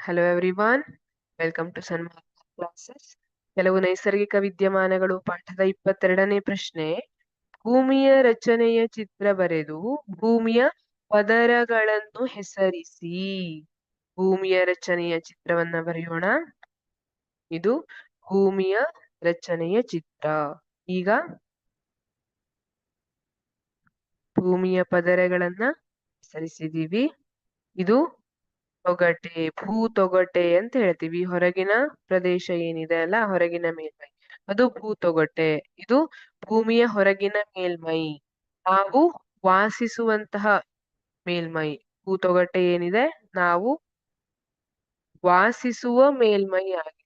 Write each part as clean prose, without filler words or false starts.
Hello everyone, welcome to Sanmarga classes. ಕೆಲವು ನೈಸರ್ಗಿಕ ವಿದ್ಯಮಾನಗಳು ಪಾಠದ 22ನೇ ಪ್ರಶ್ನೆ. ಭೂಮಿಯ ರಚನೆಯ ಚಿತ್ರ ಬರೆದು ಭೂಮಿಯ ಪದರಗಳನ್ನು ಹೆಸರಿಸಿ. ಭೂಮಿಯ ರಚನೆಯ ಚಿತ್ರವನ್ನ ಬರೆಯೋಣ. ಇದು ಭೂಮಿಯ ರಚನೆಯ ಚಿತ್ರ. ಈಗ ಭೂಮಿಯ ಪದರಗಳನ್ನ ಹೆಸರಿಸಿದೀವಿ. ಇದು ತೊಗಟೆ, ಭೂತೊಗಟೆ ಅಂತ ಹೇಳ್ತೀವಿ. ಹೊರಗಿನ ಪ್ರದೇಶ ಏನಿದೆ ಅಲ್ಲ, ಹೊರಗಿನ ಮೇಲ್ಮೈ, ಅದು ಭೂತೊಗಟೆ. ಇದು ಭೂಮಿಯ ಹೊರಗಿನ ಮೇಲ್ಮೈ, ನಾವು ವಾಸಿಸುವಂತಹ ಮೇಲ್ಮೈ. ಭೂತೊಗಟೆ ಏನಿದೆ, ನಾವು ವಾಸಿಸುವ ಮೇಲ್ಮೈ ಆಗಿದೆ.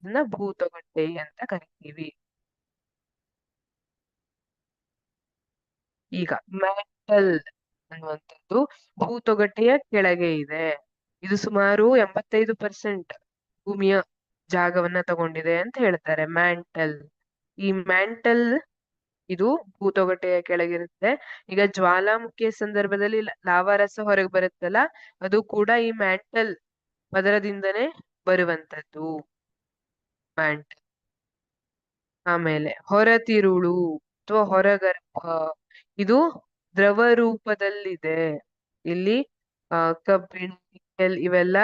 ಅದನ್ನ ಭೂತೊಗಟೆ ಅಂತ ಕರಿತೀವಿ. ಈಗ ಮ್ಯಾಂಟಲ್ ಅನ್ನುವಂಥದ್ದು ಭೂತೊಗಟೆಯ ಕೆಳಗೆ ಇದೆ. ಇದು ಸುಮಾರು 85% ಭೂಮಿಯ ಜಾಗವನ್ನ ತಗೊಂಡಿದೆ ಅಂತ ಹೇಳ್ತಾರೆ. ಮ್ಯಾಂಟಲ್, ಈ ಮ್ಯಾಂಟಲ್ ಇದು ಭೂತೊಗಟೆಯ ಕೆಳಗಿರುತ್ತೆ. ಈಗ ಜ್ವಾಲಾಮುಖಿಯ ಸಂದರ್ಭದಲ್ಲಿ ಲಾವಾರಸ ಹೊರಗೆ ಬರುತ್ತಲ್ಲ, ಅದು ಕೂಡ ಈ ಮ್ಯಾಂಟಲ್ ಪದರದಿಂದನೇ ಬರುವಂತದ್ದು ಮ್ಯಾಂಟಲ್. ಆಮೇಲೆ ಹೊರತಿರುಳು ಅಥವಾ ಹೊರಗರ್ಭ, ಇದು ದ್ರವ ರೂಪದಲ್ಲಿದೆ. ಇಲ್ಲಿ ಕಬ್ಬಿಣ, ನಿಕೆಲ್ ಇವೆಲ್ಲ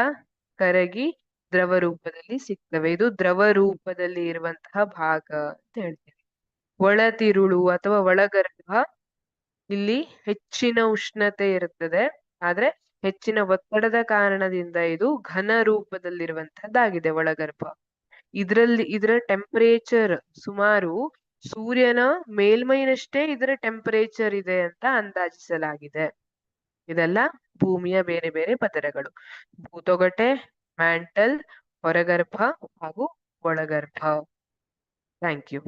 ಕರಗಿ ದ್ರವ ರೂಪದಲ್ಲಿ ಸಿಗ್ತವೆ. ಇದು ದ್ರವ ರೂಪದಲ್ಲಿ ಇರುವಂತಹ ಭಾಗ ಅಂತ ಹೇಳ್ತೀವಿ. ಒಳತಿರುಳು ಅಥವಾ ಒಳಗರ್ಭ, ಇಲ್ಲಿ ಹೆಚ್ಚಿನ ಉಷ್ಣತೆ ಇರುತ್ತದೆ, ಆದ್ರೆ ಹೆಚ್ಚಿನ ಒತ್ತಡದ ಕಾರಣದಿಂದ ಇದು ಘನ ರೂಪದಲ್ಲಿರುವಂತಹದ್ದಾಗಿದೆ ಒಳಗರ್ಭ. ಇದರ ಟೆಂಪರೇಚರ್ ಸುಮಾರು ಸೂರ್ಯನ ಮೇಲ್ಮೈನಷ್ಟೇ ಇದರ ಟೆಂಪರೇಚರ್ ಇದೆ ಅಂತ ಅಂದಾಜಿಸಲಾಗಿದೆ. ಇದೆಲ್ಲ ಭೂಮಿಯ ಬೇರೆ ಬೇರೆ ಪದರಗಳು: ಭೂತೊಗಟೆ, ಮ್ಯಾಂಟಲ್, ಹೊರಗರ್ಭ ಹಾಗೂ ಒಳಗರ್ಭ. Thank you.